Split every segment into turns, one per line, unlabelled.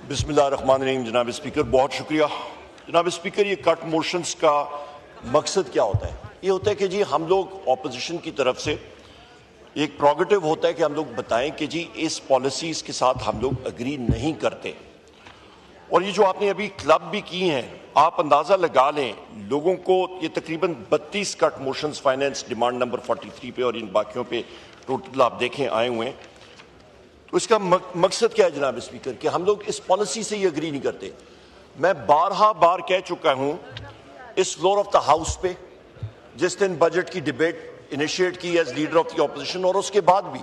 بسم اللہ الرحمن الرحیم. جناب اسپیکر بہت شکریہ. جناب اسپیکر یہ کٹ موشنز کا مقصد کیا ہوتا ہے؟ یہ ہوتا ہے کہ جی ہم لوگ اپوزیشن کی طرف سے ایک پروگیٹو ہوتا ہے کہ ہم لوگ بتائیں کہ جی اس پالیسیز کے ساتھ ہم لوگ اگری نہیں کرتے. اور یہ جو آپ نے ابھی کلب بھی کی ہیں آپ اندازہ لگا لیں لوگوں کو یہ تقریباً 32 کٹ موشنز فائنینس ڈیمانڈ نمبر 43 پہ اور ان باقیوں پہ ٹوٹل آپ دیکھیں آئے ہوئے ہیں. تو اس کا مقصد کیا ہے جناب اسپیکر کہ ہم لوگ اس پالیسی سے یہ اگری نہیں کرتے. میں بار کہہ چکا ہوں اس فلور آف دا ہاؤس پہ جس دن بجٹ کی ڈیبیٹ انیشیٹ کی as leader of the opposition اور اس کے بعد بھی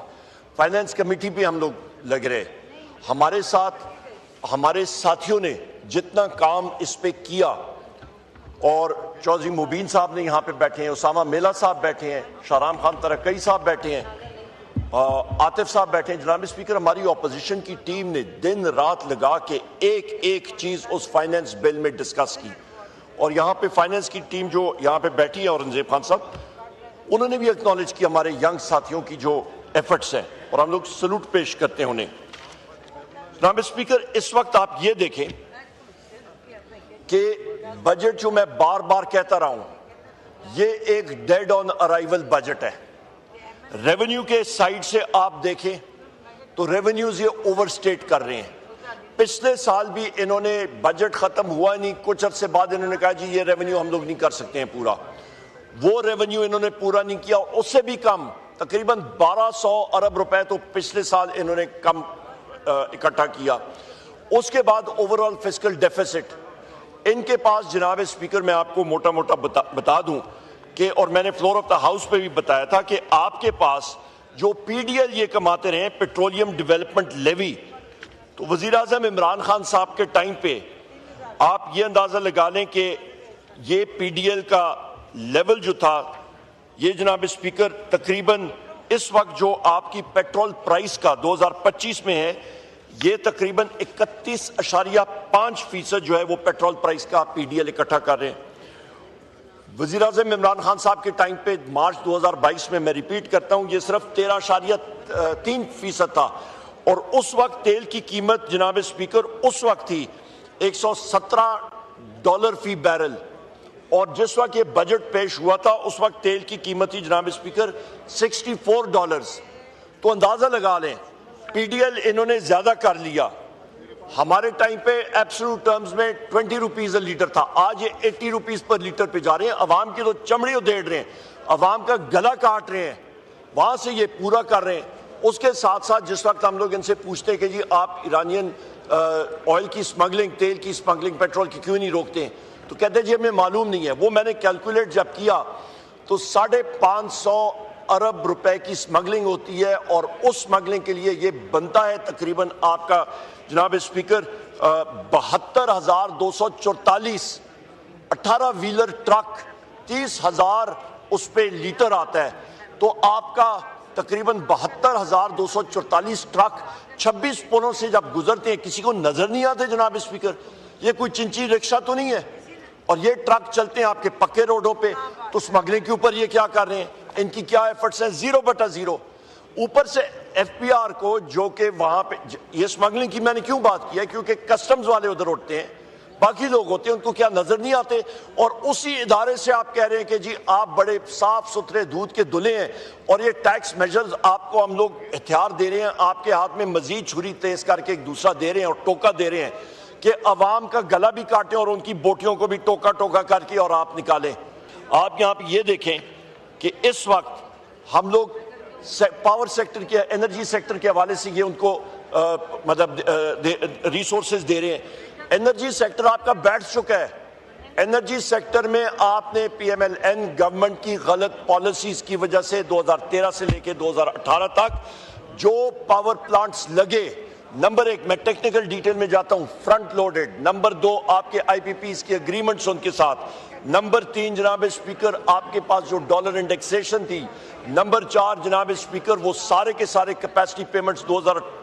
فائنانس کمیٹی پہ ہم لوگ لگ رہے. ہمارے ساتھ ہمارے ساتھیوں نے جتنا کام اس پہ کیا اور چودھری مبین صاحب نے یہاں پہ بیٹھے ہیں, اسامہ میلا صاحب بیٹھے ہیں, شاہرام خان ترکئی صاحب بیٹھے ہیں, عاطف صاحب بیٹھے ہیں. جناب اسپیکر ہماری اپوزیشن کی ٹیم نے دن رات لگا کے ایک چیز اس فائنانس بل میں ڈسکس کی. اور یہاں پہ فائنانس کی ٹیم جو یہاں پہ بیٹھی ہے اورنگزیب خان صاحب انہوں نے بھی ایکنالج کی ہمارے ینگ ساتھیوں کی جو ایفرٹس ہیں اور ہم لوگ سلوٹ پیش کرتے ہیں انہیں. جناب اسپیکر اس وقت آپ یہ دیکھیں کہ بجٹ جو میں بار کہتا رہا ہوں یہ ایک ڈیڈ آن ارائیول بجٹ ہے. ریونیو کے سائیڈ سے آپ دیکھیں تو ریونیوز یہ اوور سٹیٹ کر رہے ہیں. پچھلے سال بھی انہوں نے بجٹ ختم ہوا نہیں, کچھ عرصے بعد انہوں نے کہا جی یہ ریونیو ہم لوگ نہیں کر سکتے ہیں پورا. وہ ریونیو انہوں نے پورا نہیں کیا, اس سے بھی کم تقریباً 1200 ارب روپے تو پچھلے سال انہوں نے کم اکٹھا کیا. اس کے بعد اوورآل فسکل ڈیفیسٹ ان کے پاس جناب اسپیکر میں آپ کو موٹا بتا دوں کہ اور میں نے فلور آف دا ہاؤس پہ بھی بتایا تھا کہ آپ کے پاس جو پی ڈی ایل یہ کماتے رہے پیٹرولیم ڈیولپمنٹ لیوی, تو وزیر اعظم عمران خان صاحب کے ٹائم پہ آپ یہ اندازہ لگا لیں کہ یہ پی ڈی ایل کا لیول جو تھا یہ جناب اسپیکر تقریباً اس وقت جو آپ کی پیٹرول پرائس کا 2025 میں ہے یہ تقریباً 31.5% جو ہے وہ پیٹرول پرائس کا پی ڈی ایل اکٹھا کر رہے ہیں. وزیر اعظم عمران خان صاحب کے ٹائم پہ مارچ 2022 میں میں ریپیٹ کرتا ہوں یہ صرف 13.3% تھا اور اس وقت تیل کی قیمت جناب اسپیکر اس وقت تھی $117 فی بیرل اور جس وقت یہ بجٹ پیش ہوا تھا اس وقت تیل کی قیمت تھی جناب اسپیکر $64. تو اندازہ لگا لیں پی ڈی ایل انہوں نے زیادہ کر لیا. ہمارے ٹائم پہ ایبسولوٹ ٹرمز میں 20 روپیز لیٹر تھا, آج یہ 80 روپیز پر لیٹر پہ جا رہے ہیں. عوام کی تو چمڑی ادھیڑ رہے ہیں, عوام کا گلا کاٹ رہے ہیں, وہاں سے یہ پورا کر رہے ہیں. اس کے ساتھ ساتھ جس وقت ہم لوگ ان سے پوچھتے ہیں کہ جی آپ ایرانین آئل کی سمگلنگ, تیل کی سمگلنگ, پیٹرول کی کیوں نہیں روکتے ہیں, تو کہتے ہیں جی ہمیں معلوم نہیں ہے. وہ میں نے کیلکولیٹ جب کیا تو 550 ارب روپے کی سمگلنگ ہوتی ہے اور اس سمگلنگ کے لیے یہ بنتا ہے تقریباً آپ کا جناب اسپیکر 72,244 18 ویلر ٹرک 30,000 اس پہ لیٹر آتا ہے. تو آپ کا تقریباً 72,244 ٹرک 26 پلوں سے جب گزرتے ہیں کسی کو نظر نہیں آتے جناب اسپیکر. یہ کوئی چنچی رکشہ تو نہیں ہے اور یہ ٹرک چلتے ہیں آپ کے پکے روڈوں پہ. تو سمگلنگ کے اوپر یہ کیا کر رہے ہیں, ان کی کیا ایفرٹس ہیں, 0/0. اوپر سے ایف پی آر کو جو کہ وہاں پہ یہ سمگلنگ کی میں نے کیوں بات کی ہے کیونکہ کسٹمز والے ادھر اٹھتے ہیں, باقی لوگ ہوتے ہیں, ان کو کیا نظر نہیں آتے. اور اسی ادارے سے آپ کہہ رہے ہیں کہ جی آپ بڑے صاف ستھرے دودھ کے دلہے ہیں اور یہ ٹیکس میجرز آپ کو ہم لوگ ہتھیار دے رہے ہیں, آپ کے ہاتھ میں مزید چھری تیز کر کے ایک دوسرا دے رہے ہیں اور ٹوکا دے رہے ہیں کہ عوام کا گلا بھی کاٹیں اور ان کی بوٹیوں کو بھی ٹوکا کر کے اور آپ نکالیں. آپ یہاں پہ یہ دیکھیں کہ اس وقت ہم لوگ پاور سیکٹر کے انرجی سیکٹر کے حوالے سے یہ ان کو مطلب ریسورسز دے رہے ہیں. انرجی سیکٹر آپ کا بیٹھ چکا ہے. انرجی سیکٹر میں آپ نے پی ایم ایل این گورنمنٹ کی غلط پالیسیز کی وجہ سے 2013 سے لے کے 2018 تک جو پاور پلانٹس لگے, نمبر 1 میں ٹیکنیکل ڈیٹیل میں جاتا ہوں, فرنٹ لوڈڈ. نمبر 2 آپ کے آئی پی پیز کی اگریمنٹس ان کے ساتھ. نمبر 3 جناب اسپیکر آپ کے پاس جو ڈالر انڈیکسیشن تھی. نمبر 4 جناب اسپیکر وہ سارے کے سارے کیپیسٹی پیمنٹس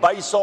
2200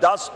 10,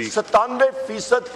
97%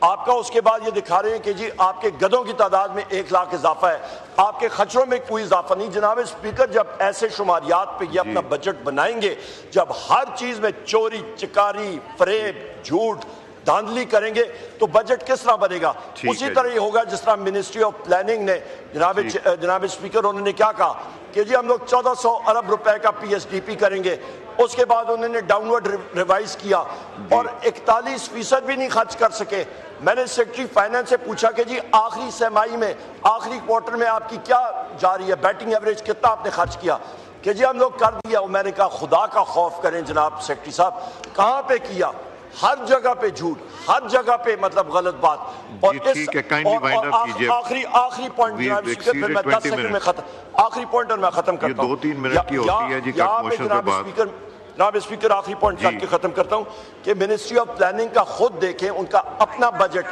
آپ کا اس کے بعد یہ دکھا رہے ہیں کہ جی آپ کے گدوں کی تعداد میں 1 لاکھ اضافہ ہے, آپ کے خچروں میں کوئی اضافہ نہیں. جناب اسپیکر, جب ایسے شماریات پہ یہ اپنا بجٹ بنائیں گے, جب ہر چیز میں چوری چکاری فریب جھوٹ دھاندلی کریں گے تو بجٹ کس طرح بنے گا؟ اسی طرح یہ ہوگا جس طرح منسٹری آف پلاننگ نے جناب اسپیکر انہوں نے کیا کہا کہ جی ہم لوگ 1400 ارب روپے کا پی ایس ڈی پی کریں گے, اس کے بعد انہوں نے ڈاؤن ورڈ ریوائز کیا اور 41% بھی نہیں خرچ کر سکے. میں نے سیکرٹری فائنانس سے پوچھا کہ جی آخری سرمائی میں آخری کوارٹر میں آپ کی کیا جاری ہے, بیٹنگ ایوریج کتنا آپ نے خرچ کیا؟ کہ جی ہم لوگ کر دیا. میں نے کہا خدا کا خوف کریں جناب سیکرٹری صاحب, کہاں پہ کیا؟ ہر جگہ پہ جھوٹ, ہر جگہ پہ مطلب غلط بات. اور آخری پوائنٹ جناب اسپیکر, پھر میں 10 سیکنڈ میں ختم, آخری پوائنٹ اور میں ختم کرتا ہوں.
2-3 منٹ کی ہوتی ہے جی کٹ موشن کے بعد.
جناب اسپیکر آخری پوائنٹ کر کے ختم کرتا ہوں کہ منسٹری آف پلاننگ کا خود دیکھیں, ان کا اپنا بجٹ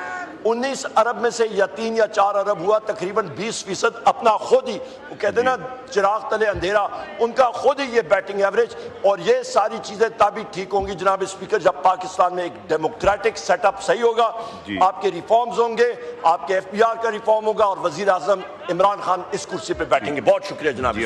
19 ارب میں سے یا 3 یا 4 ارب ہوا, تقریباً 20% اپنا خود ہی, وہ کہتے ہیں نا چراغ تلے اندھیرا, ان کا خود ہی یہ بیٹنگ ایوریج. اور یہ ساری چیزیں تبھی ٹھیک ہوں گی جناب اسپیکر جب پاکستان میں ایک ڈیموکریٹک سیٹ اپ صحیح ہوگا, آپ کے ریفارمز ہوں گے, آپ کے FBR کا ریفارم ہوگا اور وزیر اعظم عمران خان اس کرسی پہ بیٹھیں گے. بہت شکریہ جناب.